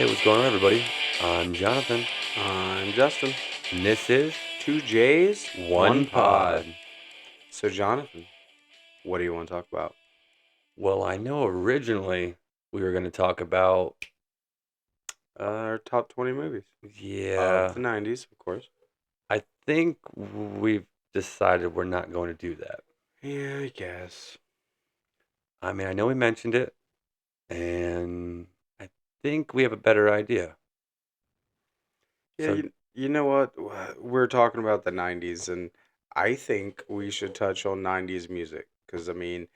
Hey, what's going on, everybody? I'm Jonathan, I'm Justin. and this is Two J's, One Pod. So, Jonathan, what do you want to talk about? Well, I know originally we were going to talk about, Our top 20 movies of yeah, the 90s, of course. I think we've decided we're not going to do that. Yeah, I guess. I mean, I know we mentioned it, and I think we have a better idea. Yeah, So, you know what? We're talking about the 90s, and I think we should touch on 90s music because, I mean,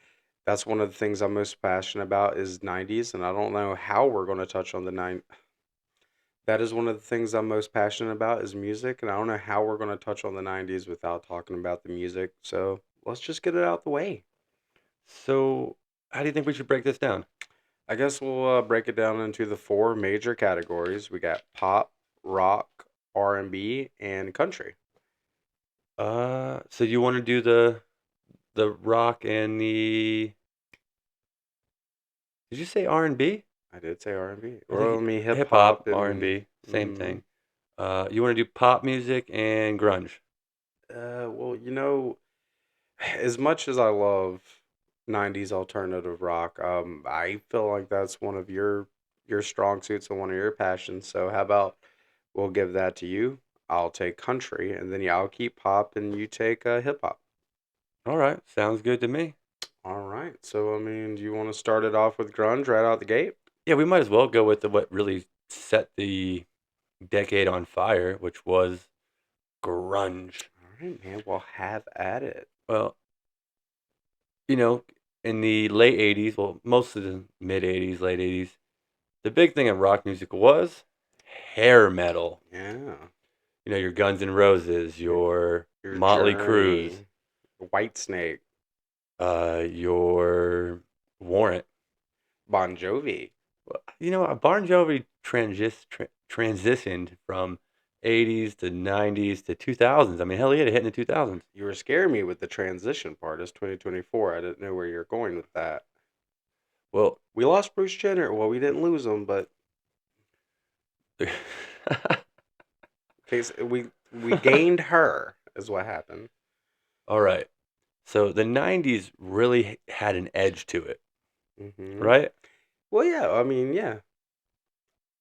that's one of the things I'm most passionate about is 90s, and I don't know how we're going to touch on the 90s. That is one of the things I'm most passionate about is music, and I don't know how we're going to touch on the 90s without talking about the music. So let's just get it out the way. so how do you think we should break this down? I guess we'll break it down into the four major categories. We got pop, rock, R&B, and country. So you want to do the rock and the? Did you say R&B? I did say R&B. I Well, think I mean hip hip hop, hop and R&B, same mm, thing. You want to do pop music and grunge? well, as much as I love 90s alternative rock, I feel like that's one of your strong suits and one of your passions. So how about we'll give that to you. I'll take country, and then yeah, I'll keep pop, and you take hip hop. All right, sounds good to me. All right. So I mean, do you want to start it off with grunge right out the gate? Yeah, we might as well go with what really set the decade on fire, which was grunge. All right, man. Well, have at it. Well, you know, in the late 80s, well, most of the mid 80s, late 80s, the big thing in rock music was hair metal. Yeah. You know, your Guns N' Roses, Your your your Motley Crues, journey, White Snake, your Warrant. Bon Jovi. You know, Bon Jovi transitioned from 80s to 90s to 2000s. I mean, hell, he had a hit in the 2000s. You were scaring me with the transition part. It's 2024. I didn't know where you're going with that. Well, We lost Bruce Jenner. Well, we didn't lose him, but case we gained her is what happened. all right. So the 90s really had an edge to it, Hmm. right? Well, yeah. I mean, yeah.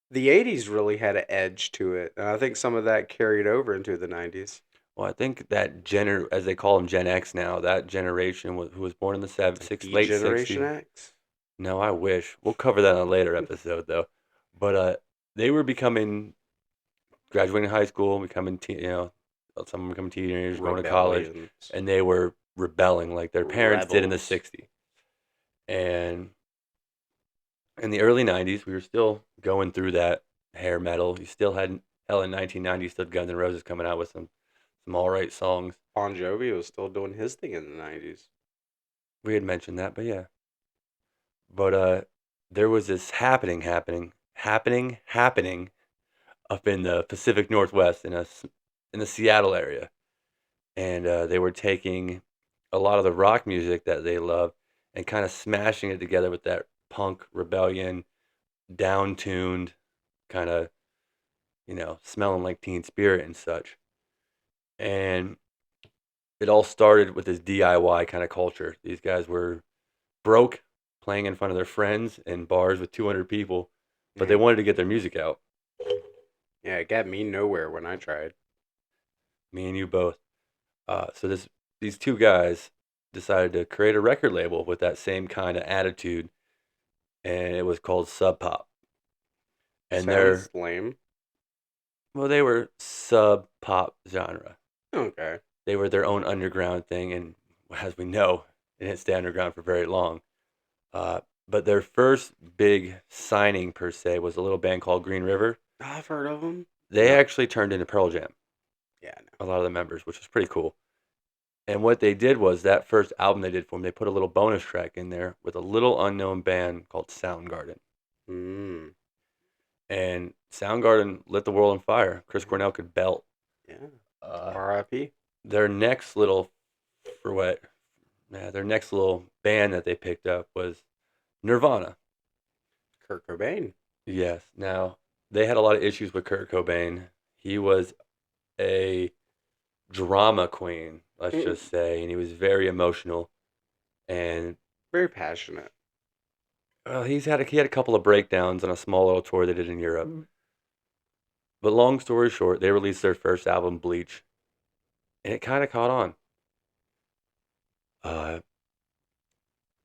The 80s really had an edge to it, and I think some of that carried over into the 90s. Well, I think that as they call them Gen X now, that generation who was born in the Like late D-Generation 60s. X. No, I wish. We'll cover that in a later episode, though. But they were graduating high school, becoming, some of them becoming teenagers, going to college, Rebellions. and they were rebelling like their parents did in the Rebels. 60s. And in the early 90s, we were still going through that hair metal. You still had, hell, in 1990, still Guns N' Roses coming out with some all right songs. Bon Jovi was still doing his thing in the 90s. We had mentioned that, but yeah. But there was this happening up in the Pacific Northwest in the Seattle area, and they were taking a lot of the rock music that they love and kind of smashing it together with that punk rebellion, down tuned, kind of smelling like Teen Spirit and such. And it all started with this DIY kind of culture. These guys were broke, playing in front of their friends in bars with 200 people, but they Yeah, wanted to get their music out. yeah, it got me nowhere when I tried. Me and you both. So these two guys decided to create a record label with that same kind of attitude, and it was called Sub Pop. And Sounds lame. they were sub pop genre. Okay. They were their own underground thing, and as we know, it didn't stay underground for very long. Uh, but their first big signing per se was a little band called Green River. I've heard of them. They No. actually turned into Pearl Jam, Yeah, a lot of the members, which was pretty cool. And what they did was that first album they did for them, they put a little bonus track in there with a little unknown band called Soundgarden. no. Mm. And Soundgarden lit the world on fire. Chris Cornell could belt. Yeah. Uh, R.I.P. their next little for what? Yeah, their next little band that they picked up was Nirvana. Kurt Cobain. Yes. Now, they had a lot of issues with Kurt Cobain. He was a drama queen, let's Mm, just say, and he was very emotional. And very passionate. he had a couple of breakdowns on a small little tour they did in Europe. But long story short, they released their first album, Bleach, and it kind of caught on. Uh,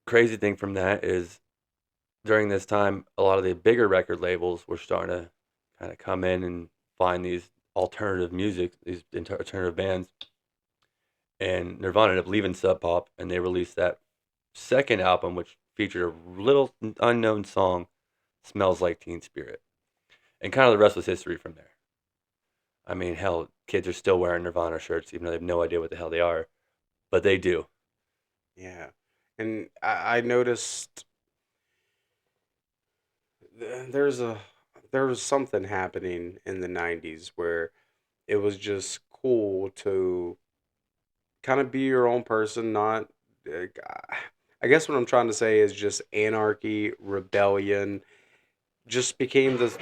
Crazy thing from that is during this time, a lot of the bigger record labels were starting to kind of come in and find these alternative music, these alternative bands. And Nirvana ended up leaving Sub Pop, and they released that second album, which featured a little unknown song, "Smells Like Teen Spirit," and kind of the rest was history from there. I mean, hell, kids are still wearing Nirvana shirts, even though they have no idea what the hell they are, but they do. Yeah. And I noticed there's a there was something happening in the 90s where it was just cool to kind of be your own person, not uh, I guess what I'm trying to say is just anarchy, rebellion just became this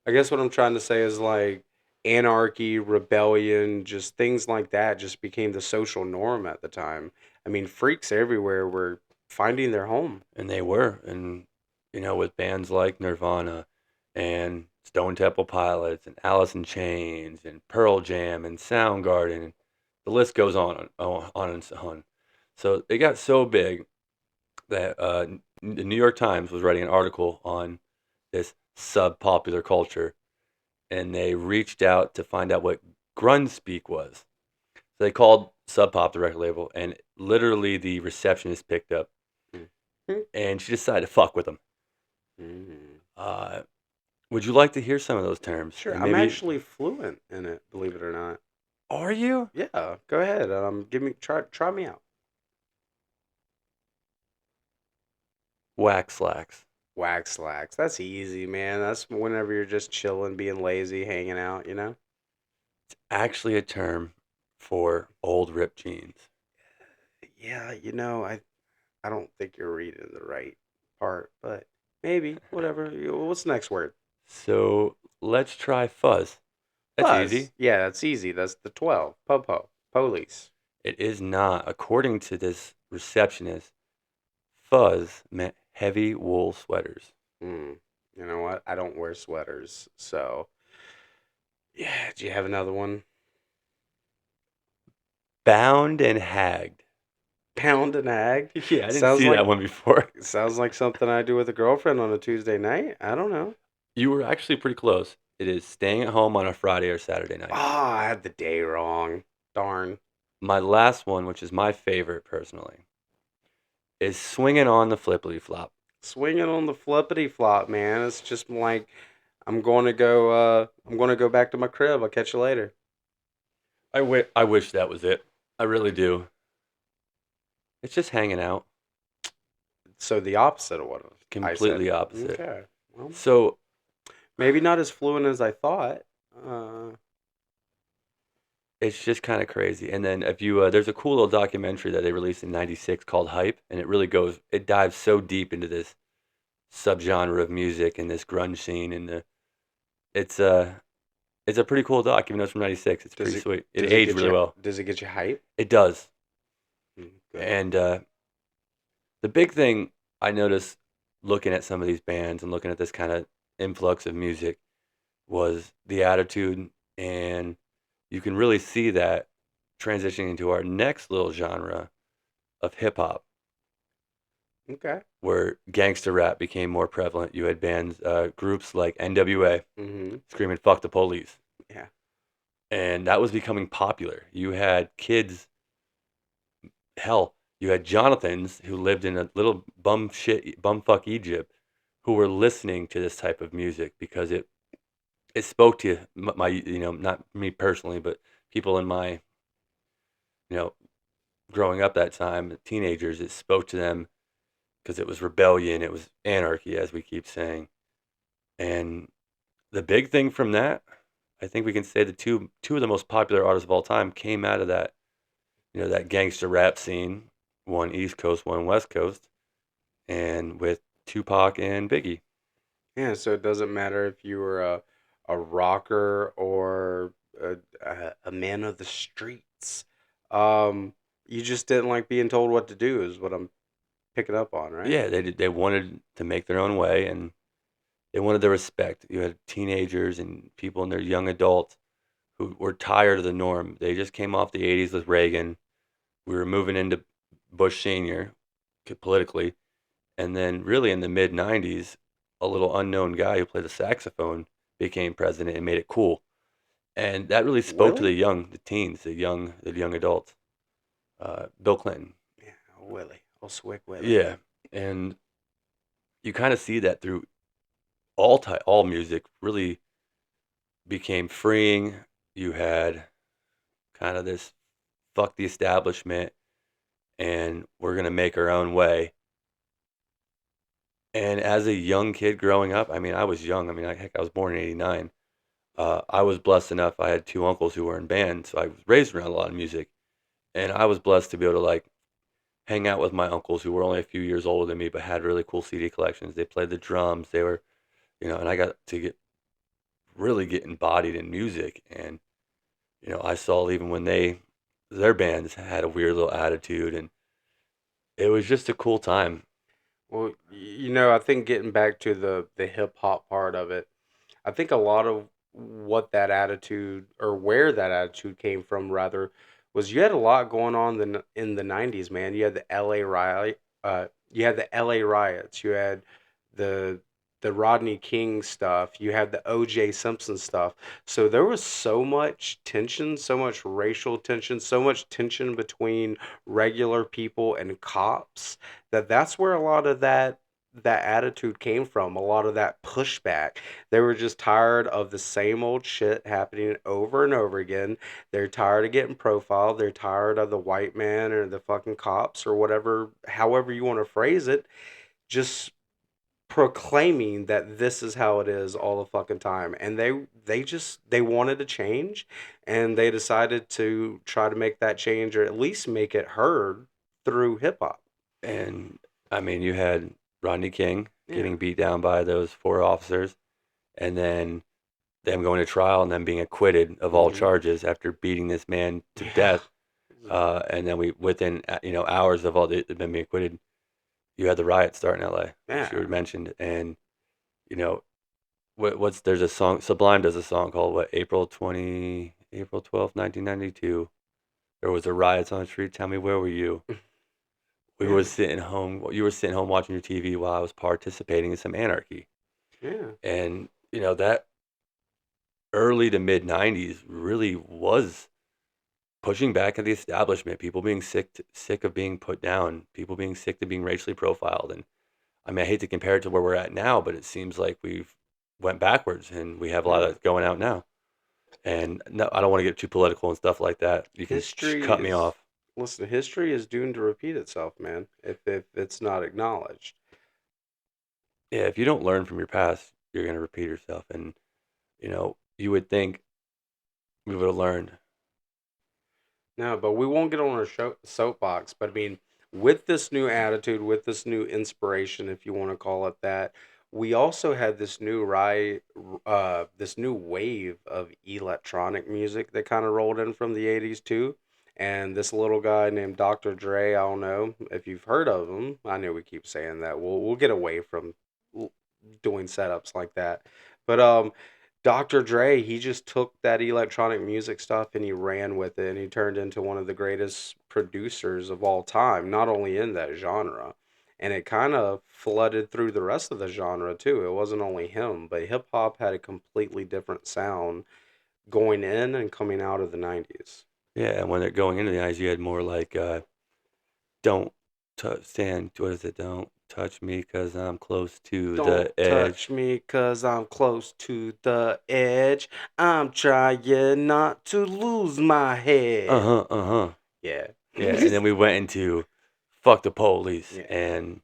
I guess what I'm trying to say is like anarchy, rebellion, just things like that just became the social norm at the time. I mean, freaks everywhere were finding their home. And they were. And, with bands like Nirvana and Stone Temple Pilots and Alice in Chains and Pearl Jam and Soundgarden, and the list goes on and on. So it got so big that the New York Times was writing an article on this sub-popular culture, and they reached out to find out what grunge speak was. So they called Sub Pop, the record label, and literally the receptionist picked up, Mhm. and she decided to fuck with them. Mhm. Uh, would you like to hear some of those terms? Sure, And I'm maybe, actually fluent in it, believe it or not. are you? Yeah, go ahead. Give me try me out. Wax slacks. Wax slacks. That's easy, man. That's whenever you're just chilling, being lazy, hanging out, Actually, a term for old ripped jeans. Yeah, I don't think you're reading the right part, but maybe whatever. What's the next word? So let's try fuzz. That's easy. Fuzz. Yeah, that's easy. That's the 12. Popo. Police. It is not. According to this receptionist, fuzz meant heavy wool sweaters. Hmm. You know what? I don't wear sweaters, so yeah. Do you have another one? Bound and hagged. Pound and hag. Yeah, I didn't Sounds see that like one before. sounds like something I do with a girlfriend on a Tuesday night. I don't know. You were actually pretty close. It is staying at home on a Friday or Saturday Oh, night. I had the day wrong. Darn. My last one, which is my favorite personally, is swinging on the flippity flop. Swinging on the flippity flop, man. It's just like I'm going to go back to my crib. I'll catch you later. I wish that was it. I really do. It's just hanging out. So the opposite of what I said. Completely opposite. Okay. Well, So maybe not as fluent as I thought. Uh, it's just kind of crazy. And then if you there's a cool little documentary that they released in '96 called Hype, and it dives so deep into this subgenre of music and this grunge scene, and it's uh it's a pretty cool doc. Even though it's from '96, it's does pretty it sweet. It aged really well. does it get you hype? It does. Good. And the big thing I noticed looking at some of these bands and looking at this kind of influx of music was the attitude, and you can really see that transitioning into our next little genre of hip hop, Okay. where gangster rap became more prevalent. You had bands, groups like NWA Mhm. screaming "fuck the police," Yeah. and that was becoming popular. You had kids, hell, you had Jonathans who lived in a little bumfuck Egypt, who were listening to this type of music because it spoke to my, not me personally, but people in my, you know growing up that time, teenagers. It spoke to them because it was rebellion, it was anarchy, as we keep saying. And the big thing from that, I think we can say the two of the most popular artists of all time came out of that, that gangster rap scene, one East Coast, one West Coast, and with Tupac and Biggie. Yeah, so it doesn't matter if you were a rocker or a man of the streets. Um, you just didn't like being told what to do, is what I'm picking up on, right? Yeah, they wanted to make their own way, and they wanted the respect. You had teenagers and people in their young adults who were tired of the norm. They just came off the 80s with Reagan. We were moving into Bush Senior politically, and then really in the mid 90s, a little unknown guy who played the saxophone became president and made it cool. And that really spoke to Willie? the teens, the young adults. Bill Clinton. Yeah, Willie. Oh, Swick Willie. Yeah, and you kind of see that through all music. Really became freeing. You had kind of this fuck the establishment, and we're gonna make our own way. And as a young kid growing up, I mean, I was young. I mean, heck, I was born in '89. I was blessed enough. I had two uncles who were in bands, so I was raised around a lot of music, and I was blessed to be able to like hang out with my uncles who were only a few years older than me, but had really cool CD collections. They played the drums. They were, and I got to get embodied in music. And I saw even when their bands had a weird little attitude, and it was just a cool time. Well, I think getting back to the hip hop part of it, I think a lot of what that attitude, or where that attitude came from rather, was you had a lot going on in the 90s, man. You had the LA riot, you had the LA riots, you had the the Rodney King stuff, you had the OJ Simpson stuff. So there was so much tension, so much racial tension, so much tension between regular people and cops, that's where a lot of that attitude came from, a lot of that pushback. They were just tired of the same old shit happening over and over again. They're tired of getting profiled. They're tired of the white man or the fucking cops or whatever, however you want to phrase it, just proclaiming that this is how it is all the fucking time. And they wanted to change, and they decided to try to make that change, or at least make it heard through hip hop. And I mean, you had Rodney King Yeah. getting beat down by those four officers, and then them going to trial and then being acquitted of all Mhm. charges after beating this man to Yeah. death. And then within hours of them being acquitted, you had the riot start in L.A., which you Yeah. had mentioned. And you know what's there's a song, Sublime does a song called what, April 12th, 1992. There was a riots on the street. Tell me, where were you? We Yeah. were sitting home. You were sitting home watching your TV while I was participating in some anarchy. Yeah. And that early to mid '90s really was pushing back at the establishment. People being sick of being put down. People being sick of being racially profiled. And I mean, I hate to compare it to where we're at now, but it seems like we've went backwards, and we have a lot Yeah. of that going out now. And no, I don't want to get too political and stuff like that. You can History cut me is off. Listen, history is doomed to repeat itself, man, if it's not acknowledged. Yeah, if you don't learn from your past, you're going to repeat yourself. And you would think we would have learned. No, but we won't get on our soapbox. But I mean, with this new attitude, with this new inspiration, if you want to call it that, we also had this new wave of electronic music that kind of rolled in from the '80s too. And this little guy named Dr. Dre, I don't know if you've heard of him. I know we keep saying that. We'll get away from l- doing setups like that, but Dr. Dre, he just took that electronic music stuff and he ran with it, and he turned into one of the greatest producers of all time, not only in that genre. And it kind of flooded through the rest of the genre too. It wasn't only him, but hip hop had a completely different sound going in and coming out of the 90s. Yeah, and when they're going into the eyes, you had more like, don't stand, what is it? Don't touch me because I'm close to Don't the edge. touch me 'cause I'm close to the edge. I'm trying not to lose my Uh head. huh, uh huh. Yeah. Yeah, and then we went into fuck the police. Yeah. And,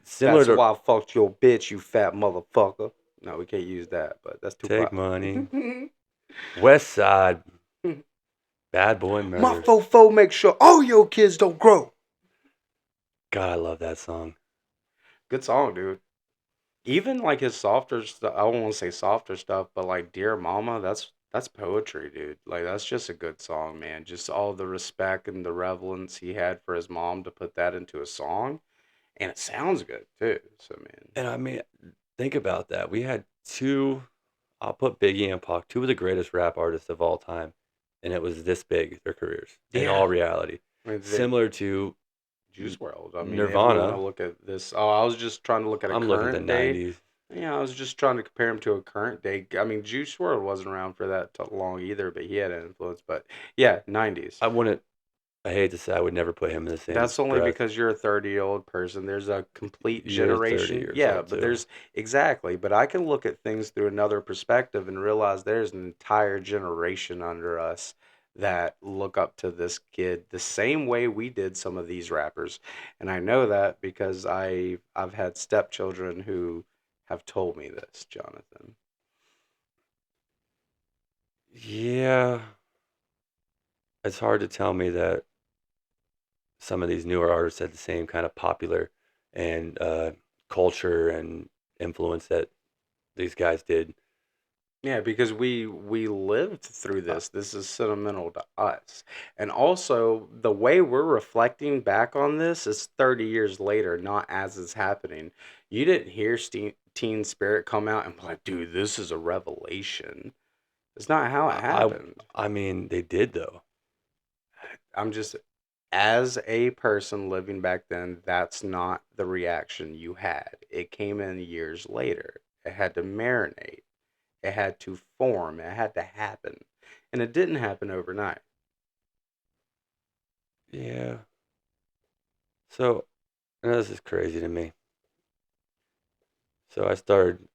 similar That's to why I fucked your bitch, you fat motherfucker. No, we can't use that, but that's Take Tupac. Money, West Side, Bad Boy My Murders. fofo make sure all your kids don't grow. God, I love that song. Good song, dude. Even like his softer stuff, I won't say softer stuff, but like Dear Mama, that's poetry, dude. Like that's just a good song, man. Just all the respect and the reverence he had for his mom to put that into a song, and it sounds good too. So man, And I mean, think about that. We had two. I'll put Biggie and Pac, two of the greatest rap artists of all time, and it was this big their careers in yeah, all reality, I mean the similar to Juice World. I mean, if we want to Nirvana. look at this, oh, I was just trying to look at a I'm looking at the current day. '90s. Yeah, I was just trying to compare him to a current day. I mean, Juice World wasn't around for that long either, but he had an influence. But yeah, 90s. I wouldn't. I hate to say I would never put him in the same That's only breath. because you're a 30-year-old person. There's a complete You're 30 generation. years Yeah, old but too. there's exactly. But I can look at things through another perspective and realize there's an entire generation under us that look up to this kid the same way we did some of these rappers. And I know that because I've had stepchildren who have told me this, Jonathan. Yeah, it's hard to tell me that some of these newer artists had the same kind of popular and culture and influence that these guys did. Yeah, because we lived through Uh, this. This is sentimental to us. And also, the way we're reflecting back on this is 30 years later, not as it's happening. You didn't hear Teen Spirit come out and be like, dude, this is a revelation. It's not how it I, I, happened. I mean, they did though. I'm just, as a person living back then, that's not the reaction you had. It came in years later. It had to marinate. It had to form. It had to happen. And it didn't happen overnight. Yeah. So, this is crazy to me. So I started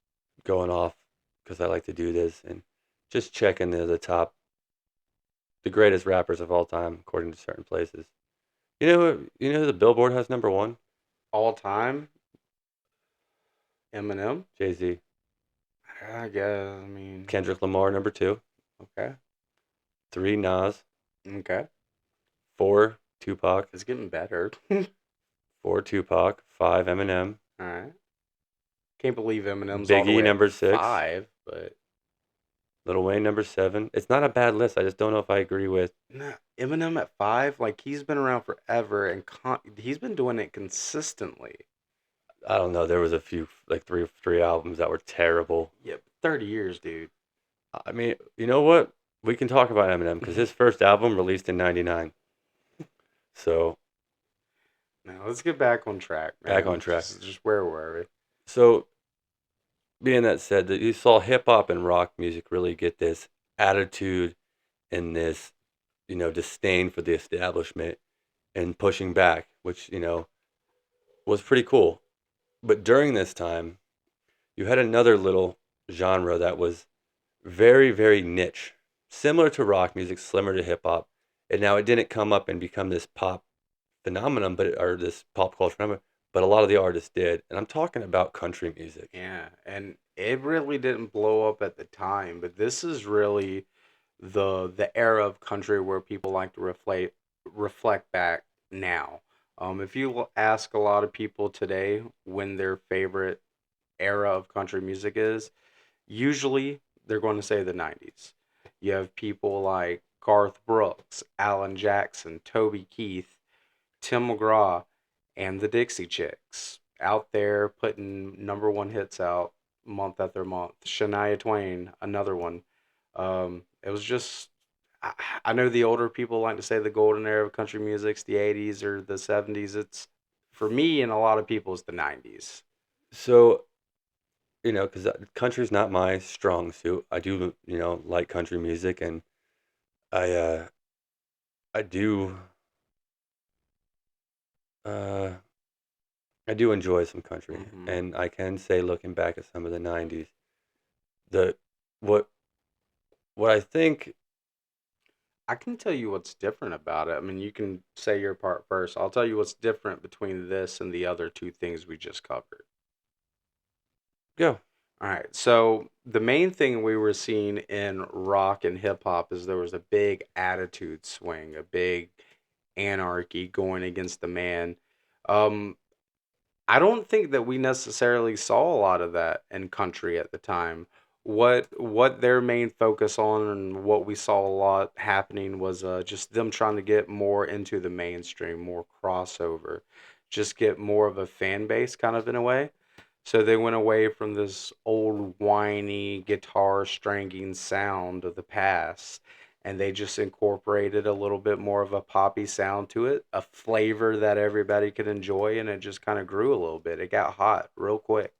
going off because I like to do this and just checking the greatest rappers of all time according to certain places. You know who the Billboard has number one? All time, Eminem. Jay-Z. I guess. I mean, Kendrick Lamar number two. okay, Three Nas. okay. Four Tupac. It's getting better. All Four Tupac. Five Eminem. right. Can't believe Eminem's all the Biggie way at number six. 5, but Lil Wayne number seven. It's not a bad list. I just don't know if I agree with. nah, Eminem at 5, like he's been around forever and he's been doing it consistently. I don't know. There was a few like three albums that were terrible. Yep, 30 years, dude. I mean, you know what? We can talk about Eminem because his first album released in '99. So Now let's get back on track, back man. on track. Just where were we? So being that said, that you saw hip hop and rock music really get this attitude and this, disdain for the establishment and pushing back, which was pretty cool. But during this time, you had another little genre that was very, very niche, similar to rock music, similar to hip hop. And now it didn't come up and become this pop phenomenon, or this pop culture phenomenon, but a lot of the artists did. And I'm talking about country music. Yeah, and it really didn't blow up at the time, but this is really the era of country where people like to reflect back now. If you ask a lot of people today when their favorite era of country music is, usually they're going to say the 90s. You have people like Garth Brooks, Alan Jackson, Toby Keith, Tim McGraw, and the Dixie Chicks out there putting number one hits out month after month. Shania Twain, another one. It was just, I know the older people like to say the golden era of country music's the 80s or the 70s. It's, for me and a lot of people, it's the 90s. So, because country's not my strong suit. I do, like country music, and I, uh, I do, uh, I do enjoy some country, Hmm. and I can say, looking back at some of the '90s, the what what I think. I can tell you what's different about it. I mean, you can say your part first. I'll tell you what's different between this and the other two things we just covered. Go. All right. So the main thing we were seeing in rock and hip hop is there was a big attitude swing, a big anarchy going against the man. Um, I don't think that we necessarily saw a lot of that in country at the time. What their main focus on and what we saw a lot happening was just them trying to get more into the mainstream, more crossover, just get more of a fan base kind of in a way. So they went away from this old whiny guitar stringing sound of the past and they just incorporated a little bit more of a poppy sound to it, a flavor that everybody could enjoy, and it just kind of grew a little bit. It got hot real quick.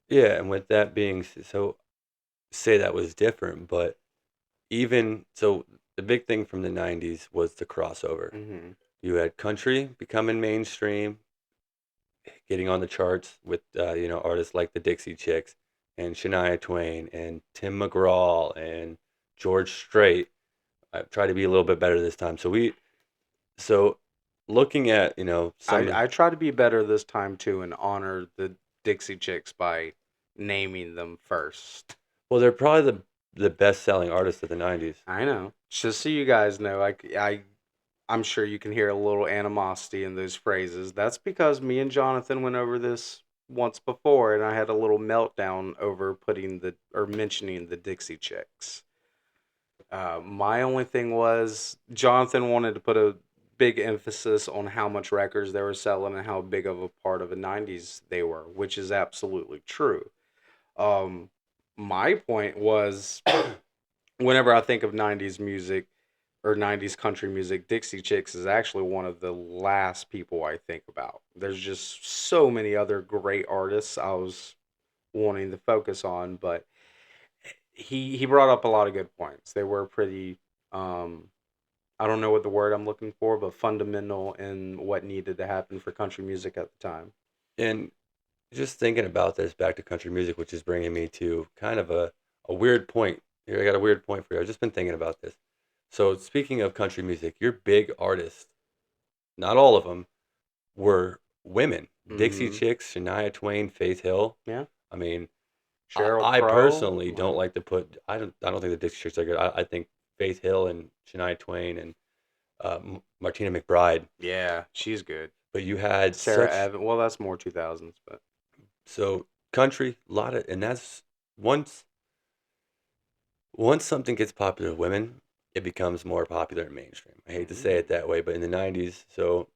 Yeah, and with that being so, say that was different, but even so, the big thing from the '90s was the crossover. Hmm. You had country becoming mainstream, getting on the charts with artists like the Dixie Chicks and Shania Twain and Tim McGraw and George Strait. I've tried to be a little bit better this time. So looking at some of I try to be better this time too and honor the Dixie Chicks by naming them first. well, they're probably the best selling artists of the '90s. I know. Just so you guys know, I'm sure you can hear a little animosity in those phrases. That's because me and Jonathan went over this once before, and I had a little meltdown over putting the or mentioning the Dixie Chicks. My only thing was Jonathan wanted to put a big emphasis on how much records they were selling and how big of a part of the '90s they were, which is absolutely true. Um, my point was whenever I think of '90s music or '90s country music, Dixie Chicks is actually one of the last people I think about. There's just so many other great artists I was wanting to focus on, but he brought up a lot of good points. They were pretty um I don't know what the word I'm looking for, but fundamental in what needed to happen for country music at the time. And just thinking about this back to country music, which is bringing me to kind of a weird point. Here, I got a weird point for you. I've just been thinking about this. So speaking of country music, your big artists, not all of them, were women. Dixie Mhm. Chicks, Shania Twain, Faith Hill. Yeah. I mean, Cheryl I Crow, personally don't like like to put. I don't think the Dixie Chicks are good. I think Faith Hill and Shania Twain and Martina McBride. yeah, she's good. But you had Sarah such Evan, well that's more 2000s, but so country a lot of, and that's once once something gets popular with women, it becomes more popular in mainstream. I hate to say mhm. it that way, but in the '90s, so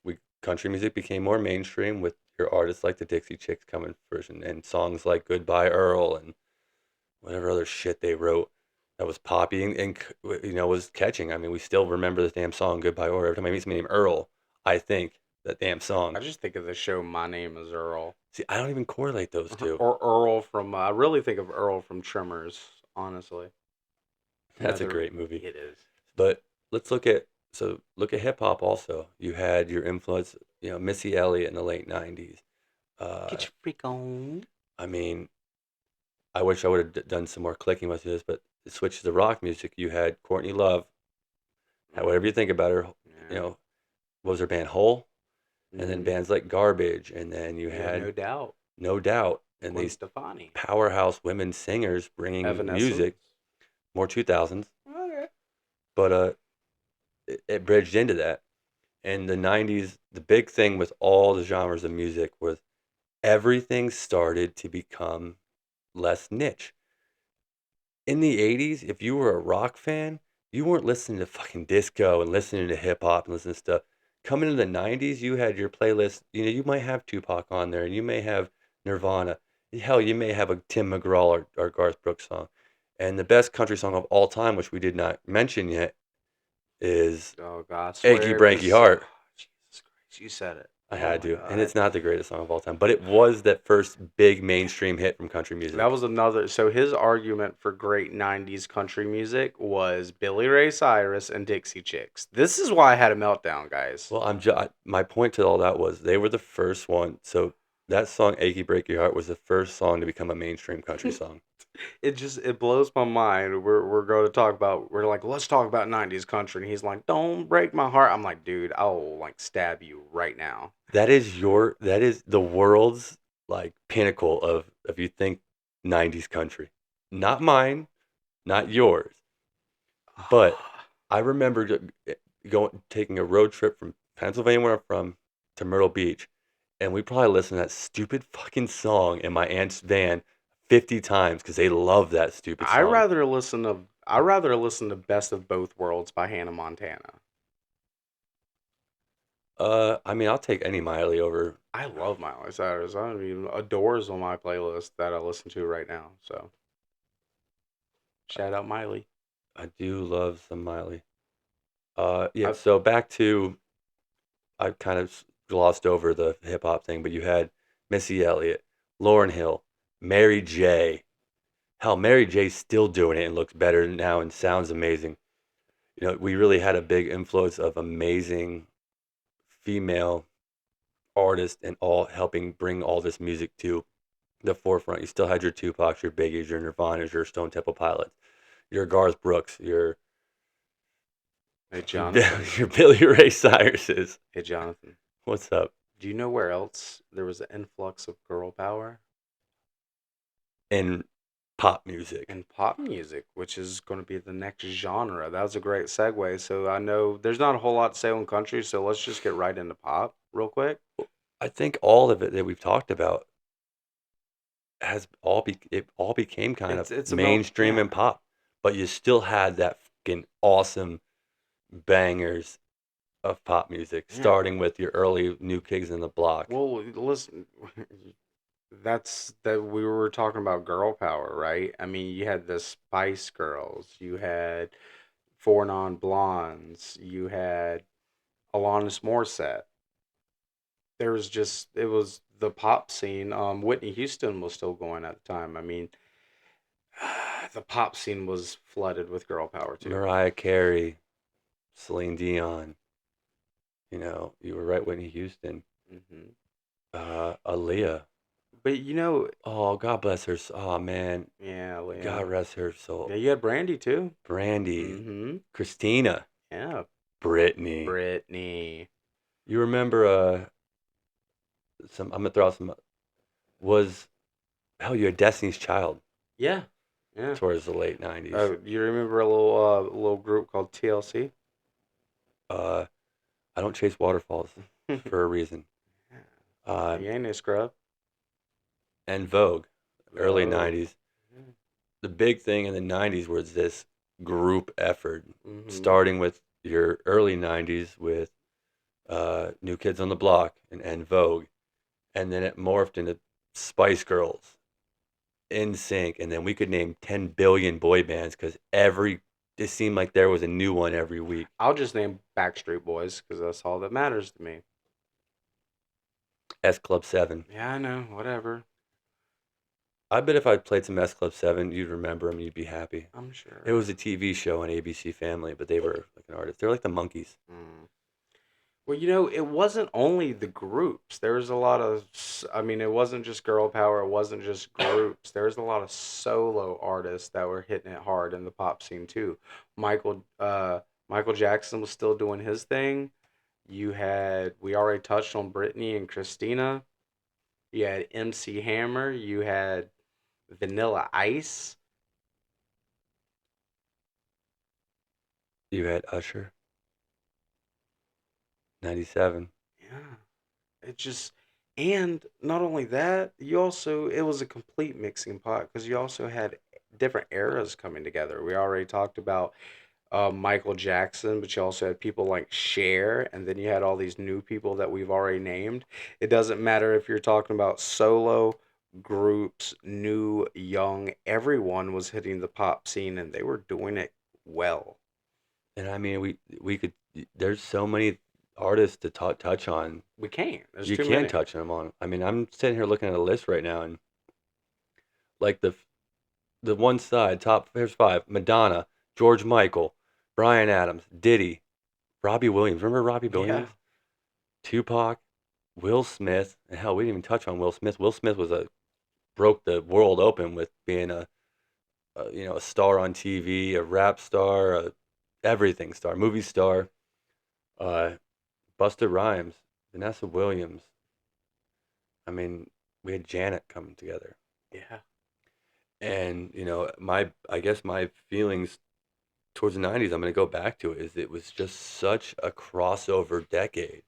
we country music became more mainstream with your artists like the Dixie Chicks coming first, and songs like "Goodbye Earl" and whatever other shit they wrote that was poppy and was catching. I mean, we still remember the damn song "Goodbye Earl." Every time I meet somebody named Earl, I think that damn I song. just think of the show My Name is Earl. See, I don't even correlate those two. Or Earl from I really think of Earl from Trimmers, honestly. That's a Another great movie. it is. But let's look at hip hop also. You had your influence, Missy Elliott in the late '90s. Get Uh, your freak on. I mean, I wish I would have done some more clicking with this, but to switch to the rock music, you had Courtney Love. Whatever you Mm, think about her, you yeah. know, what was her band Hole, and then Hmm. bands like Garbage, and then you Yeah, had no doubt. No Doubt, and Gwen these Stefani. powerhouse women singers bringing Evanescence. music, more 2000s, Okay. but it bridged into that. And the '90s, the big thing with all the genres of music was everything started to become less niche. In the '80s, if you were a rock fan, you weren't listening to fucking disco and listening to hip hop and listening to stuff. Coming into the '90s, you had your playlist. You might have Tupac on there, and you may have Nirvana. Hell, you may have a Tim McGraw or Garth Brooks song. And the best country song of all time, which we did not mention yet, is Oh God, I "Achy swear it Breaky was. Heart." Jesus Christ, you said it. I Oh had my to, and God. it's not the greatest song of all time, but it was that first big mainstream hit from country That music. was another. So his argument for great '90s country music was Billy Ray Cyrus and Dixie Chicks. This is why I had a meltdown, guys. Well, my point to all that was they were the first one. So that song "Achy Break Your Heart" was the first song to become a mainstream country song. It blows my mind. We're going to talk about. We're like, let's talk about '90s country, and he's like, don't break my heart. I'm like, dude, I'll like stab you right now. That is the world's like pinnacle of if you think '90s country, not mine, not yours, but I remember going taking a road trip from Pennsylvania where I'm from to Myrtle Beach, and we probably listened to that stupid fucking song in my aunt's van 50 times because they love that stupid song. I rather listen to Best of Both Worlds by Hannah Montana. I mean, I'll take any Miley over. I love Miley Cyrus. I mean, Adore's on my playlist that I listen to right now. So shout out Miley. I do love some Miley. Yeah. I, So back to I kind of glossed over the hip hop thing, but you had Missy Elliott, Lauryn Hill, Mary J. Hell, Mary J's still doing it and looks better now and sounds amazing. We really had a big influence of amazing female artists and all helping bring all this music to the forefront. You still had your Tupacs, your Biggies, your Nirvanas, your Stone Temple Pilots, your Garth Brooks, your hey Jonathan. your Billy Ray Cyruses. Hey Jonathan. What's up? Do you know where else there was an influx of girl power? In pop music. And pop music, which is going to be the next genre. That was a great segue. So I know there's not a whole lot to say on country, so let's just get right into pop real quick. I think all of it that we've talked about it all became kind of It's about mainstream and pop, but you still had that fucking awesome bangers of pop music, yeah. starting with your early New Kids in the Block. Well, listen, that's that we were talking about girl power, right? I mean, you had the Spice Girls, you had Four Non Blondes, you had Alanis Morissette. There was just it was the pop scene. Whitney Houston was still going at the time. I mean, the pop scene was flooded with girl power too. Mariah Carey, Celine Dion, you were right, Whitney Houston, Hmm. Aaliyah. But Oh, God bless her. Oh, man. yeah, yeah, God rest her yeah. soul. You had Brandy too. Brandy, Mm-hmm. Christina, Yeah, Britney. Britney. You remember I'm gonna throw out some was hell you had Destiny's Child Yeah, yeah. towards the late 90s. Oh, you remember a little group called TLC? Uh, I don't chase waterfalls Yeah, for a reason. Uh, you ain't no scrub. and Vogue, early Vogue. 90s. The big thing in the 90s was this group effort, Mm-hmm. starting with your early 90s with New Kids on the Block and Vogue, and then it morphed into Spice Girls, In Sync, and then we could name 10 billion boy bands because it seemed like there was a new one every week. I'll just name Backstreet Boys because that's all that matters to me. S Club 7. Yeah, I know. Whatever. I bet if I played some S Club 7, you'd remember them, you'd be happy. I'm It sure. was a TV show on ABC Family, but they were like an artist. They're like the Monkees. Mm. Well, it wasn't only the groups. There was a lot of, I mean, it wasn't just girl power. It wasn't just groups. There was a lot of solo artists that were hitting it hard in the pop scene too. Michael, uh, Michael Jackson was still doing his thing. We already touched on Britney and Christina. You had MC Hammer. You had Vanilla Ice. You had Usher, 97. Yeah. It just, and not only that, it was a complete mixing pot because you also had different eras coming together. We already talked about Michael Jackson, but you also had people like Cher, and then you had all these new people that we've already named. It doesn't matter if you're talking about solo groups, new, young, everyone was hitting the pop scene and they were doing it well. And I mean, we could, there's so many artists to touch on. We can't. There's You too can many. touch them on. I mean, I'm sitting here looking at a list right now, and like the one side, here's five: Madonna, George Michael, Brian Adams, Diddy, Robbie Williams. Remember Robbie Yeah. Williams? Tupac, Will Smith, and hell, we didn't even touch on Will Smith. Will Smith broke the world open with being a star on TV, a rap star, a everything star, movie star. Uh, Busta Rhymes, Vanessa Williams. I mean, we had Janet coming together, Yeah. and I guess my feelings towards the '90s, I'm going to go back to it, is it was just such a crossover decade.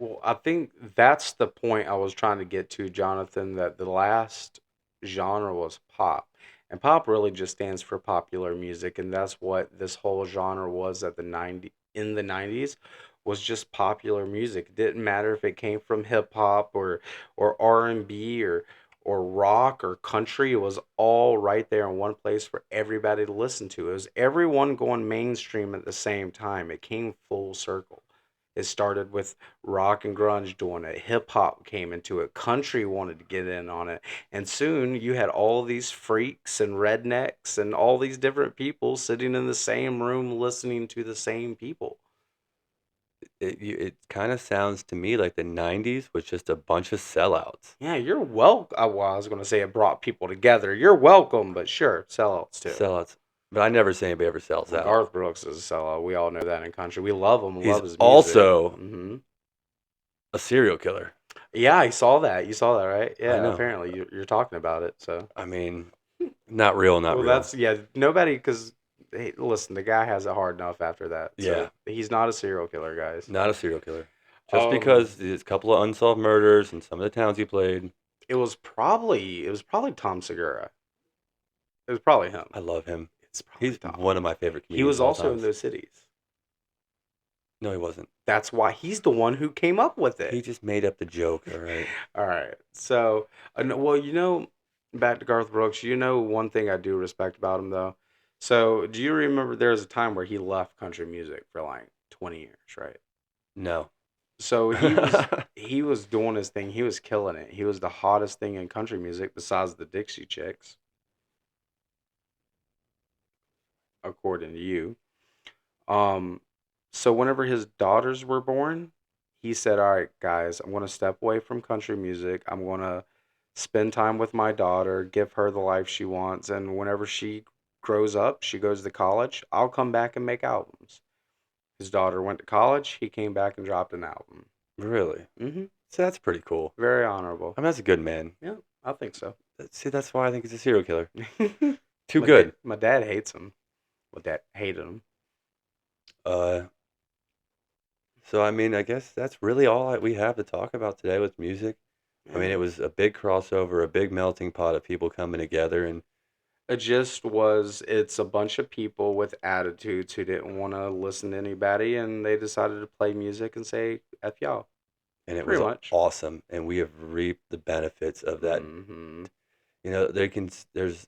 Well, I think that's the point I was trying to get to, Jonathan, that the last genre was pop. And pop really just stands for popular music, and that's what this whole genre was at the 90 in the 90s was just popular music. It didn't matter if it came from hip hop or R&B or rock or country. It was all right there in one place for everybody to listen to. It was everyone going mainstream at the same time. It came full circle. It started with rock and grunge doing it. Hip hop came into it. Country wanted to get in on it. And soon you had all these freaks and rednecks and all these different people sitting in the same room listening to the same people. It kind of sounds to me like the '90s was just a bunch of sellouts. Yeah, you're welcome. Well, I was going to say it brought people together. You're welcome, but sure, sellouts too. Sellouts, but I never say anybody ever sells Well, out. Garth Brooks is a sellout. We all know that in country. We love him, He's love his music. also Hmm. a serial killer. Yeah, I saw that. You saw that, right? I Yeah, know. apparently you're talking about it. So. I mean, not real, not Well, real. that's yeah. Nobody, because hey, listen, the guy has it hard enough after that, so Yeah, he's not a serial killer, guys. not a serial killer. Just Um, because there's a couple of unsolved murders in some of the towns he played. it was probably Tom Segura. It was probably him. I love him. It's probably He's Tom. one of my favorite He comedians was of all also in times. those cities. No, he wasn't. That's why he's the one who came up with it. He just made up the joke. All right. All right. So, well, back to Garth Brooks. One thing I do respect about him though. So, do you remember there was a time where he left country music for like 20 years, right? No. So he was doing his thing. He was killing it. He was the hottest thing in country music besides the Dixie Chicks, according to you. Um, so whenever his daughters were born, he said, "All right, guys, I'm going to step away from country music. I'm going to spend time with my daughter, give her the life she wants, and whenever she grows up, she goes to college, I'll come back and make albums." His daughter went to college. He came back and dropped an album. Really? Hmm. So that's pretty cool. Very honorable. I mean, that's a good man. Yeah, I think so. See, that's why I think he's a serial killer. Too My dad, good. my dad hates him. My dad hated him. Uh, so I mean, I guess that's really all we have to talk about today with music. I mean, Yeah. it was a big crossover, a big melting pot of people coming together, It just was, it's a bunch of people with attitudes who didn't want to listen to anybody and they decided to play music and say, F y'all. and it was Pretty much. awesome. And we have reaped the benefits of that. Hmm. You know, there's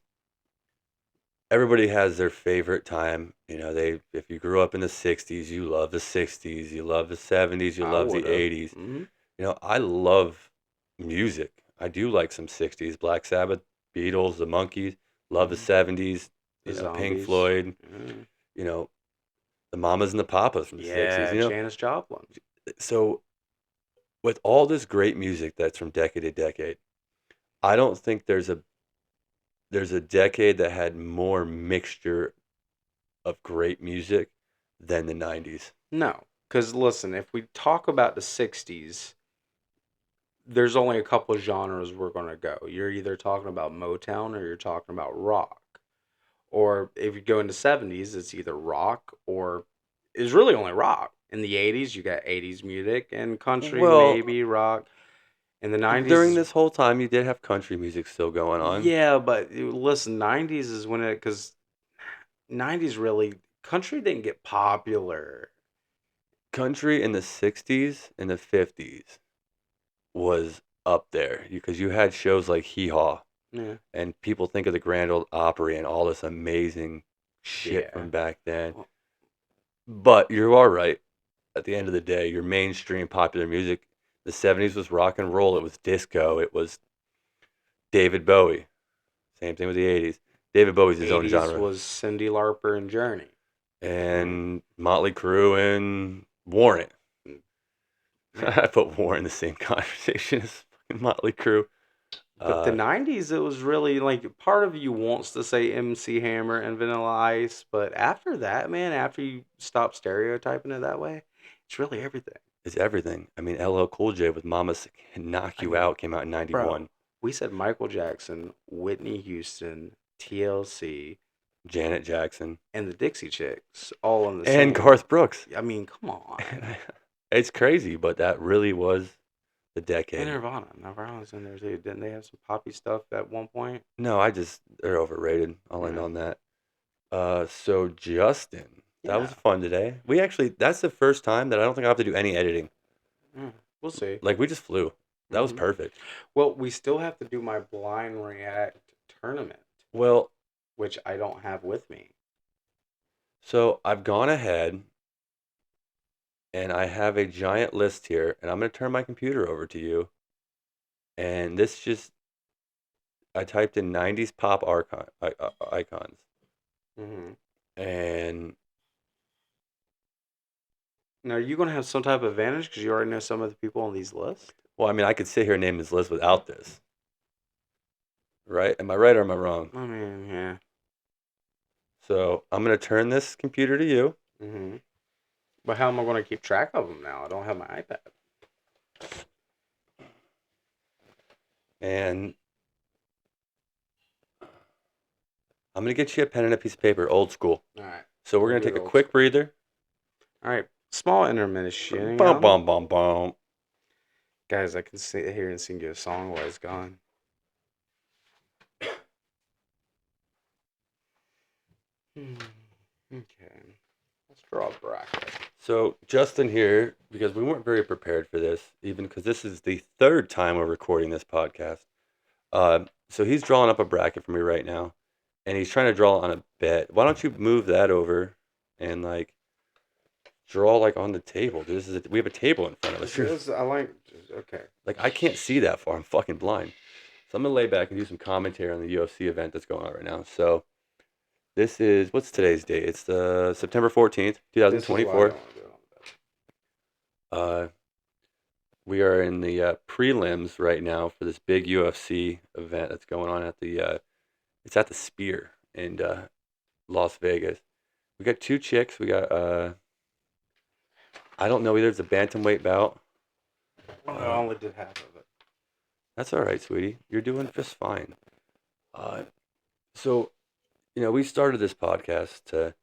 everybody has their favorite time. You know, if you grew up in the '60s, you love the '60s, you love the '70s, you I love would the have. '80s. Hmm. You know, I love music. I do like some '60s, Black Sabbath, Beatles, the Monkees. Love the Hmm. '70s. The You know, Pink Zombies. Floyd. Yeah, You know, the Mamas and the Papas from the '60s. yeah, You know, Janis Joplin. so with all this great music that's from decade to decade, I don't think there's a decade that had more mixture of great music than the '90s. No, because listen, if we talk about the 60s, there's only a couple of genres we're going to go. You're either talking about Motown or you're talking about rock. Or if you go into 70s, it's either rock or it's really only rock. In the 80s, you got 80s music and country, Well, maybe rock. In the 90s during is this whole time, you did have country music still going on. yeah, but listen, 90s is when it cuz 90s really country didn't get popular. Country in the '60s and the '50s was up there because you had shows like Hee Haw, Yeah. and people think of the Grand Ole Opry and all this amazing shit Yeah. from back then. Well, But you are right. At the end of the day, your mainstream popular music, the '70s was rock and roll. It was disco. It was David Bowie. Same thing with the '80s. David Bowie's his own 80s genre. was Cyndi Lauper and Journey. Yeah. And Motley Crue and Warrant. Man. I put Warrant in the same conversation as fucking Motley Crue. But the Uh, 90s, it was really like part of you wants to say MC Hammer and Vanilla Ice, but after that, man, after you stop stereotyping it that way, it's really everything. it's everything. I mean, LL Cool J with Mama's Knock I You mean, Out came out in bro, '91. we said Michael Jackson, Whitney Houston, TLC, Janet Jackson and the Dixie Chicks all in the and same. Garth Brooks. I mean, come on. It's crazy, but that really was the And decade. Nirvana. Nirvana's in there too. Didn't they have some poppy stuff at one point? No, they're overrated. I'll end Yeah. on that. So Justin, that was Yeah. fun today. That's the first time that I don't think I have to do any editing. Yeah. We'll see. Like we just flew. That was Hmm. perfect. Well, we still have to do my blind react tournament, Well, which I don't have with me. so I've gone ahead and I have a giant list here, and I'm going to turn my computer over to you. And I typed in 90s pop icons. Hmm. And, Now, are you going to have some type of advantage because you already know some of the people on these lists? well, I mean, I could sit here and name this list without this, right? Am I right or am I wrong? I mean, yeah. So I'm going to turn this computer to you. Hmm. But how am I going to keep track of them now? I don't have my iPad. And I'm going to get you a pen and a piece of paper, old school. All right. So we're We'll going to do it take a old quick school. breather. All right. Small intermission. Bum, bum, bum, bum. Guys, I can sit here and sing you a song while it's gone. Hmm. Okay. Let's draw a bracket. So Justin here, because we weren't very prepared for this, even because this is the third time we're recording this podcast. So he's drawing up a bracket for me right now, and he's trying to draw on a bet. Why don't you move that over and like draw like on the table? We have a table in front of us. I like. Okay. Like I can't see that far. I'm fucking blind. So I'm gonna lay back and do some commentary on the UFC event that's going on right now. So this is what's today's date? It's the September 14th, This is why I 2024. don't want to do it on the bed. Uh, we are in the prelims right now for this big UFC event that's going on at it's at the Spear in Las Vegas. We got two chicks. We got I don't know either. It's a bantamweight bout. Well, I only did half of it. That's all right, sweetie. You're doing just fine. Uh, so we started this podcast to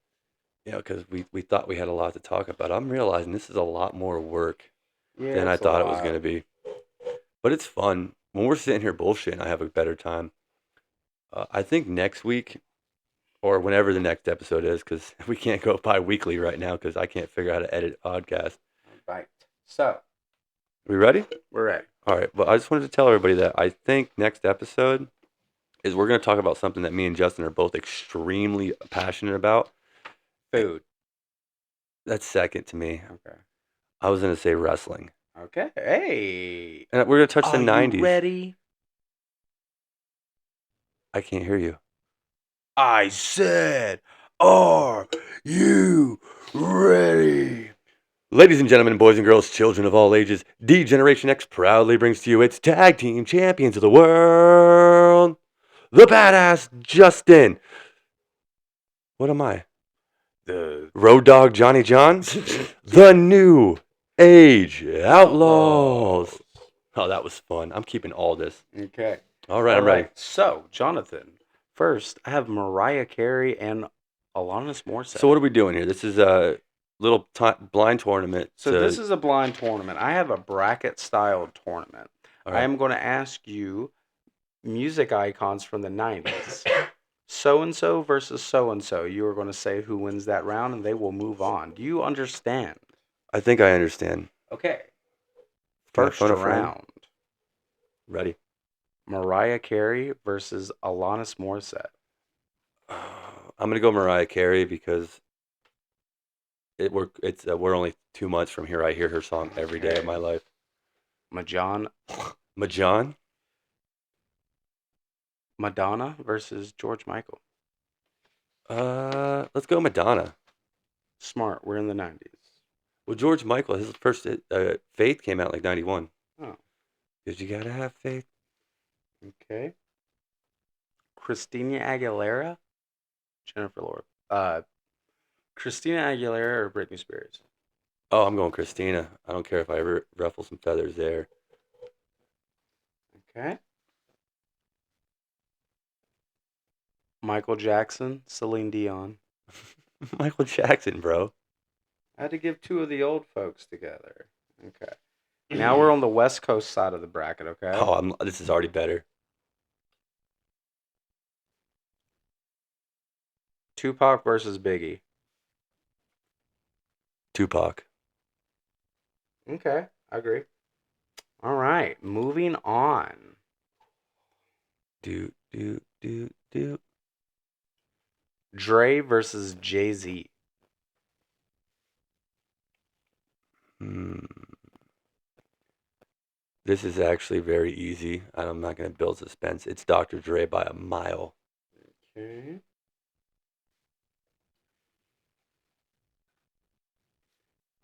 because we thought we had a lot to talk about. I'm realizing this is a lot more work Yeah, than I it's a thought it was going lot. to be. But it's fun. When we're sitting here bullshitting, I have a better time. I think next week or whenever the next episode is, because we can't go bi-weekly right now because I can't figure out how to edit a podcast. Right. So, We ready? we're ready. All right. Well, I just wanted to tell everybody that I think next episode is we're going to talk about something that me and Justin are both extremely passionate about. Food. That's second to me. Okay. I was going to say wrestling. Okay. Hey. And we're going to touch the Are you 90s. ready? I can't hear you. I said, are you ready? Ladies and gentlemen, boys and girls, children of all ages, D Generation X proudly brings to you its tag team champions of the world, the badass Justin. What am I? The Road Dog Johnny John? The New Age Outlaws. Oh, that was fun. I'm keeping all this. Okay. All right, All I'm ready. right. So, Jonathan, first, I have Mariah Carey and Alanis Morissette. So what are we doing here? This is a little blind tournament. So this is a blind tournament. I have a bracket style tournament. All I right. am going to ask you music icons from the 90s. So and so versus so and so. You are going to say who wins that round and they will move on. Do you understand? I think I understand. Okay. Can I First phone a friend? round. Ready. Mariah Carey versus Alanis Morissette. I'm gonna go Mariah Carey because we're only 2 months from here. I hear her song every day of my life. Majan? Madonna versus George Michael. Let's go Madonna. Smart. We're in the 90s. Well, George Michael, his first Faith came out like 91. Oh. Cause you gotta have faith. Okay. Christina Aguilera, Jennifer Lawrence. Christina Aguilera or Britney Spears? Oh, I'm going Christina. I don't care if I ever ruffle some feathers there. Okay. Michael Jackson, Celine Dion. Michael Jackson, bro. I had to give two of the old folks together. Okay. Now we're on the West Coast side of the bracket, okay? Oh, this is already better. Tupac versus Biggie. Tupac. Okay, I agree. All right, moving on. Do. Dre versus Jay-Z. Hmm. This is actually very easy. I'm not going to build suspense. It's Dr. Dre by a mile. Okay.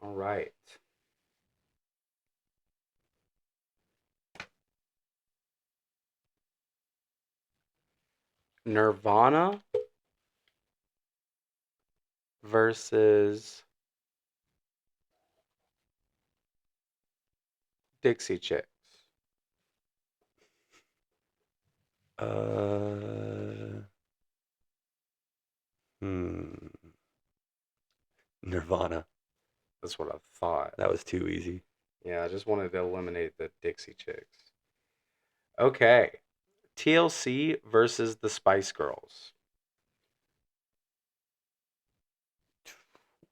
All right. Nirvana versus Dixie Chicks. Uh, hmm. Nirvana. That's what I thought. That was too easy. Yeah, I just wanted to eliminate the Dixie Chicks. Okay. TLC versus the Spice Girls.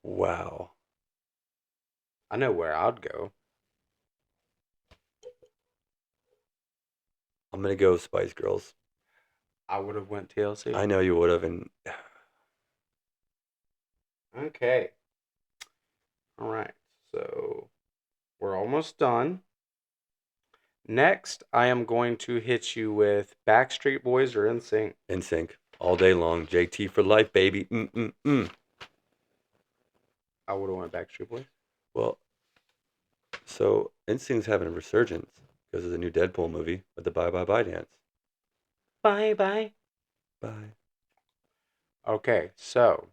Wow. I know where I'd go. I'm going to go Spice Girls. I would have went TLC. I know you would have, and Okay. All right. So we're almost done. Next, I am going to hit you with Backstreet Boys or NSYNC. NSYNC all day long. JT for life, baby. I would have went Backstreet Boys. Well, so NSYNC's having a resurgence because of the new Deadpool movie with the Bye Bye Bye dance. Bye bye. Bye. Okay, so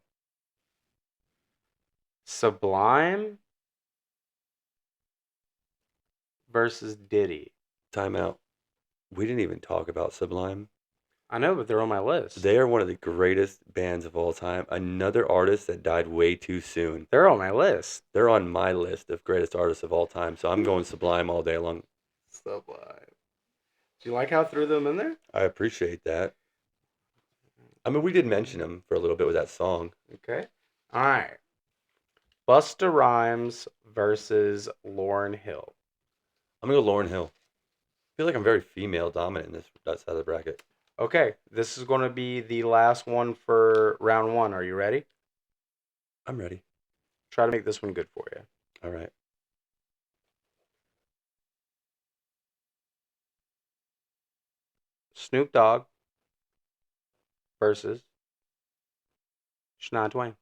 Sublime versus Diddy. Time out. We didn't even talk about Sublime. I know, but they're on my list. They are one of the greatest bands of all time. Another artist that died way too soon. They're on my list. They're on my list of greatest artists of all time. So I'm going Sublime all day long. Sublime. Do you like how I threw them in there? I appreciate that. I mean, we did mention them for a little bit with that song. Okay. All right. Busta Rhymes versus Lauryn Hill. I'm gonna go Lauryn Hill. I feel like I'm very female dominant in this that side of the bracket. Okay, this is going to be the last one for round one. Are you ready? I'm ready. Try to make this one good for you. All right. Snoop Dogg versus Shania Twain.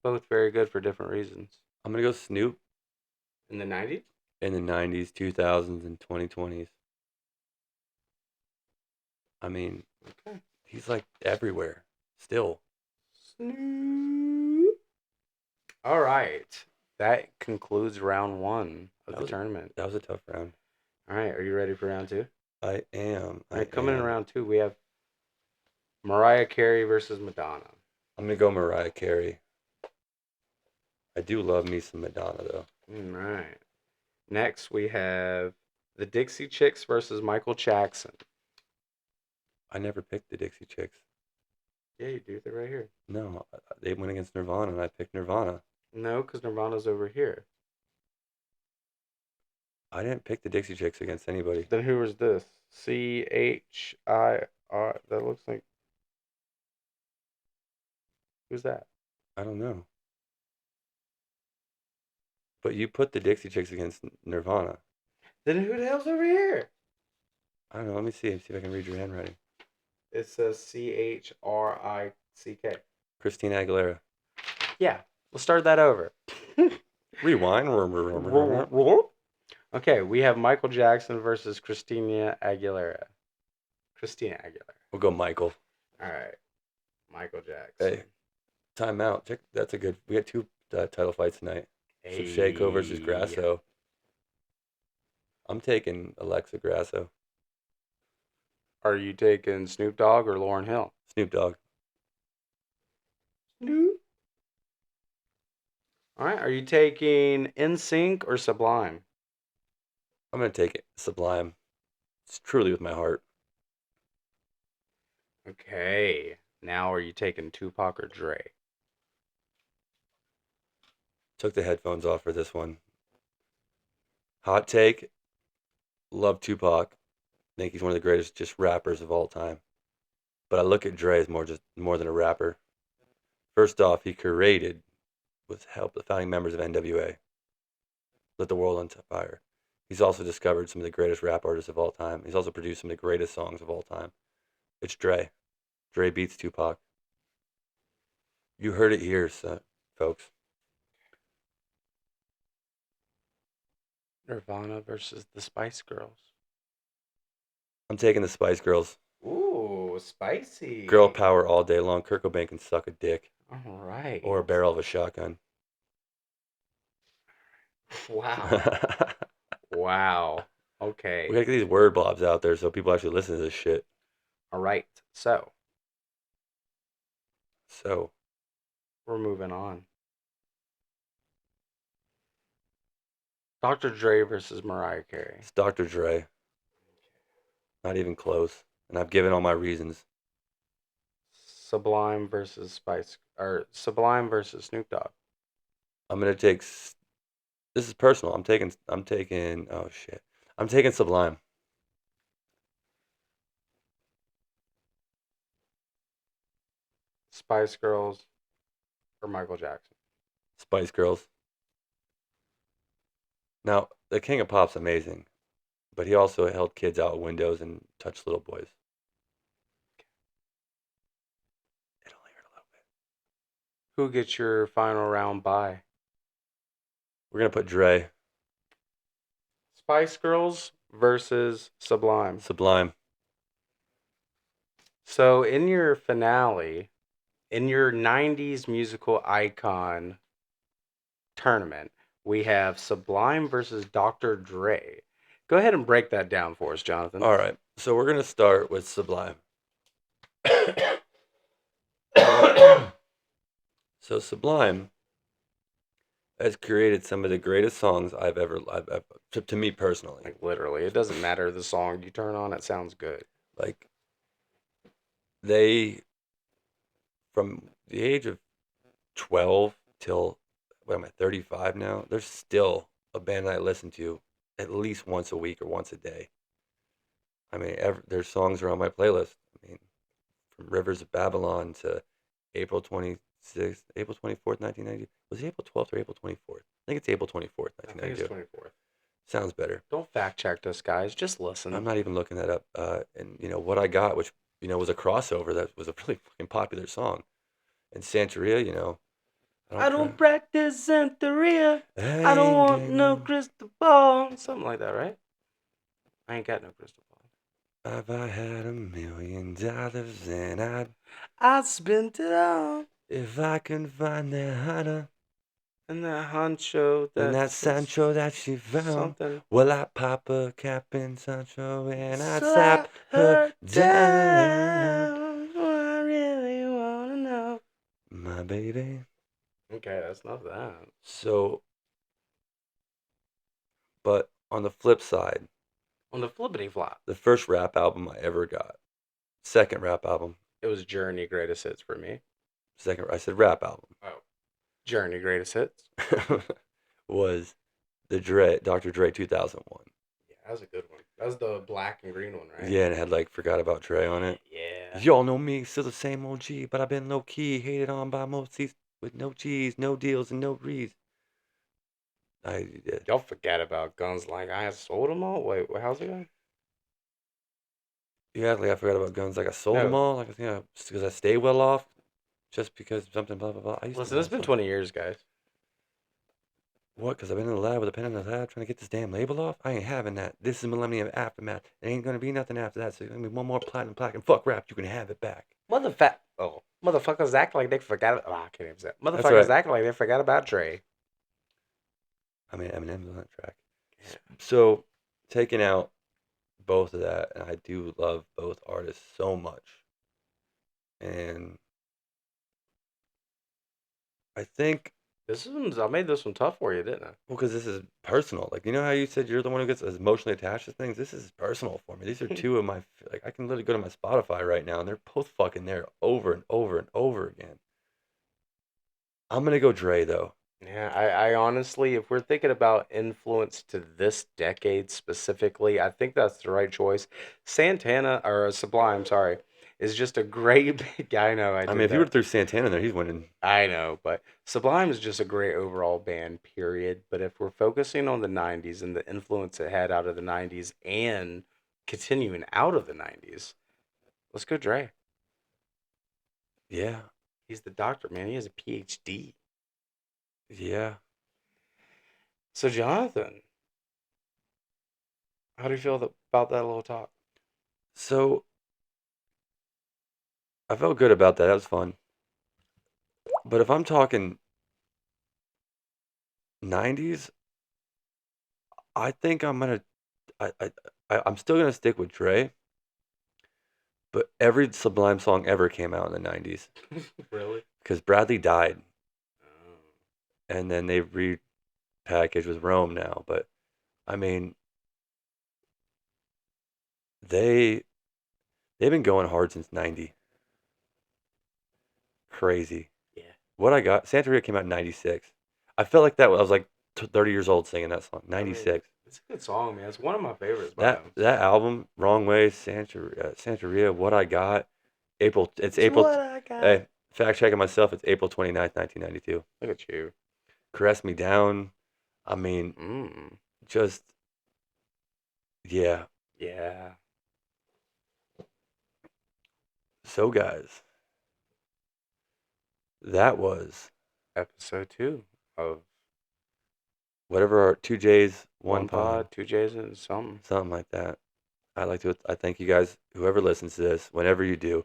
Both very good for different reasons. I'm gonna go Snoop In the 90s? in the '90s, 2000s, and 2020s. I mean, Okay. he's like everywhere still. Snoop. All right. That concludes round one of That the was tournament. that was a tough round. All right. Are you ready for round two? I am. All I right. Coming in am. round two, we have Mariah Carey versus Madonna. I'm gonna go Mariah Carey. I do love me some Madonna though. All right. Next, we have the Dixie Chicks versus Michael Jackson. I never picked the Dixie Chicks. Yeah, you do. They're right here. No, they went against Nirvana, and I picked Nirvana. No, because Nirvana's over here. I didn't pick the Dixie Chicks against anybody. Then who was this? CHIR. That looks like. Who's that? I don't know. But you put the Dixie Chicks against Nirvana. Then who the hell's over here? I don't know. Let me see. See if I can read your handwriting. It says CHRICK. Christina Aguilera. Yeah, we'll start that over. Rewind. Okay, we have Michael Jackson versus Christina Aguilera. Christina Aguilera. We'll go Michael. All right, Michael Jackson. Hey, time out. Check. That's a good. We had two title fights tonight. So Shayko versus Grasso. I'm taking Alexa Grasso. Are you taking Snoop Dogg or Lauryn Hill? Snoop Dogg. Snoop. All right. Are you taking NSYNC or Sublime? I'm gonna take it. Sublime. It's truly with my heart. Okay. Now are you taking Tupac or Dre? Took the headphones off for this one. Hot take. Love Tupac. Think he's one of the greatest just rappers of all time. But I look at Dre as more than a rapper. First off, he created with help the founding members of NWA. Lit the world on fire. He's also discovered some of the greatest rap artists of all time. He's also produced some of the greatest songs of all time. It's Dre. Dre beats Tupac. You heard it here, folks. Nirvana versus the Spice Girls. I'm taking the Spice Girls. Ooh, Girl spicy. power all day long. Kurt Cobain can suck a dick All or a right. barrel of a shotgun. Wow. We Wow. Okay. gotta get these word blobs out there so people actually listen to this shit. All right. So So we're moving on. Dr. Dre versus Mariah Carey. it's Dr. Dre. Not even close. And I've given all my reasons. Sublime versus Spice or Sublime versus Snoop Dogg. I'm gonna take. This is personal. I'm taking. I'm taking. Oh shit. I'm taking Sublime. Spice Girls or Michael Jackson. Spice Girls. Now the King of Pop's amazing, but he also held kids out of windows and touched little boys. It only hurt a little bit. Who gets your final round bye? We're gonna put Dre. Spice Girls versus Sublime. Sublime. So in your finale, in your 90s musical icon tournament, we have Sublime versus Dr. Dre. Go ahead and break that down for us, Jonathan. All right. So we're gonna start with Sublime. So Sublime has created some of the greatest songs I've ever to me personally. Like literally, it doesn't matter the song you turn on, it sounds good. Like they from the age of 12 till what am I 35 now? There's still a band that I listen to at least once a week or once a day. I mean, their songs are on my playlist. I mean, from Rivers of Babylon to April 26th, April 24th, 1990. Was it April 12th or April 24th? I think it's April 24th, I think it's 1992. 24th. Sounds better. Don't fact check us, guys. Just I'm listen. not even looking that up. And what I got, which was a crossover that was a really fucking popular song. And Santeria, I I don't try. don't practice Santeria. I I don't ain't want getting no no. crystal ball. Something like that, right? I ain't got no crystal ball. If I had $1 million and I spent it all. if I can find that Hana And that honcho and that that's Sancho that she found, something. well, I'd pop a cap in Sancho and I'd slap Slap her her down. down. I really wanna know. My baby. Okay, that's not that. So, but on the flip side, On the flippity flop, the first rap album I ever got, second rap album, it was Journey Greatest Hits for me. I said rap Oh, Journey Greatest Hits. album, was the Dr. Dre 2001. Yeah, that was a good one. That was the black and green one, right? Yeah, and it had like Forgot About Dre on it. Yeah. Y'all know me, still the same OG, but I've been low key, hated on by most C's with no G's, no deals, and no reads. Yeah. Y'all forget about guns like I sold them all. Wait, how's it going? You act like I forgot about guns, like I sold them No, all, like just because I stay well off, just because something blah blah blah. I used to listen, it's have been some. 20 years, guys. What? Because I've been in the lab with a pen in the lab trying to get this damn label off. I ain't having that. This is Millennium Aftermath. There ain't gonna be nothing after that. So it's gonna be one more platinum plaque and fuck rap. You can have it back. Motherfuckers act like they forgot. Oh, I can't even say it. That's Motherfuckers right. act like they forgot about Dre. I mean, Eminem's on that track. Yeah. So taking out both of that, and I do love both artists so much. And I think I made this one tough for you, didn't I? Well, because this is personal. Like, you know how you said you're the one who gets emotionally attached to things? This is personal for me. These are two of my, like, I can literally go to my Spotify right now and they're both fucking there over and over and over again. I'm gonna go Dre, though. Yeah, I honestly, if we're thinking about influence to this decade specifically, I think that's the right choice. Santana, or Sublime, sorry, is just a great guy. I know I I mean, did if you were that. to throw Santana in there, he's winning. I know, but Sublime is just a great overall band, period. But if we're focusing on the 90s and the influence it had out of the 90s and continuing out of the 90s, let's go Dre. Yeah, He's the doctor, man. He has a PhD. yeah. So, Jonathan, how do you feel about that little talk? So I felt good about that. That was fun. But if I'm talking 90s, I think I, I, I'm still gonna stick with Dre. But every Sublime song ever came out in the 90s Really? because Bradley died, Oh. and then they repackaged with Rome now. But I mean, they they've been going hard since '90. Crazy. Yeah. What I got, Santeria came out in '96. I felt like that. I was like 30 years old singing that song. I mean, '96. it's a good song, man. It's one of my favorites by That him. that album, Wrong Way, Santeria, What I Got, April. It's It's April. what I got. Hey, fact checking myself. It's April 29th, 1992. Look at you. Caress Me Down. I mean, Mm. just yeah. Yeah. So guys, that was Episode 2 of whatever our two J's, one One pod, Pod, Two J's, and something. something like that. I thank you guys, whoever listens to this, whenever you do.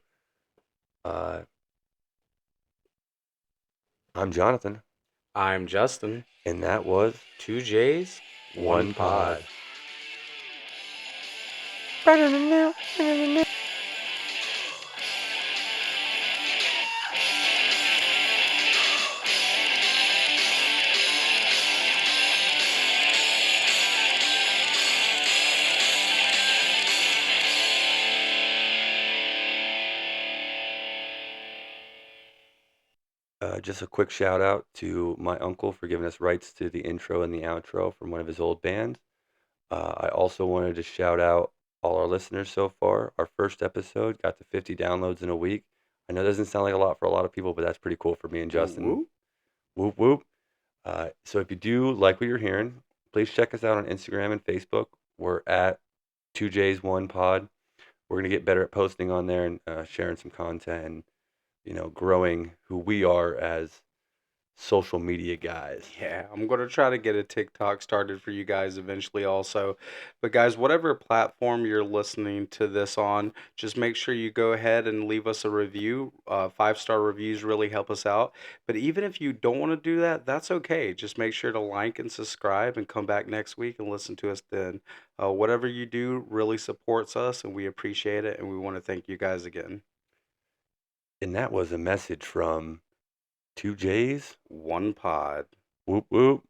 Uh, I'm Jonathan, I'm Justin. and that was Two J's, One One Pod. Pod. Just a quick shout out to my uncle for giving us rights to the intro and the outro from one of his old bands. I also wanted to shout out all our listeners so far. Our first episode got to 50 downloads in a week. I know it doesn't sound like a lot for a lot of people, but that's pretty cool for me and Woo Justin. woo. Whoop whoop. So if you do like what you're hearing, please check us out on Instagram and Facebook. We're at 2Js1Pod. We're gonna get better at posting on there and sharing some content and growing who we are as social media guys. Yeah, I'm going to try to get a TikTok started for you guys eventually also. But guys, whatever platform you're listening to this on, just make sure you go ahead and leave us a review. 5-star reviews really help us out. But even if you don't want to do that, that's okay. Just make sure to like and subscribe and come back next week and listen to us then. Whatever you do really supports us and we appreciate it and we want to thank you guys again. And that was a message from 2Js. One pod. Whoop whoop.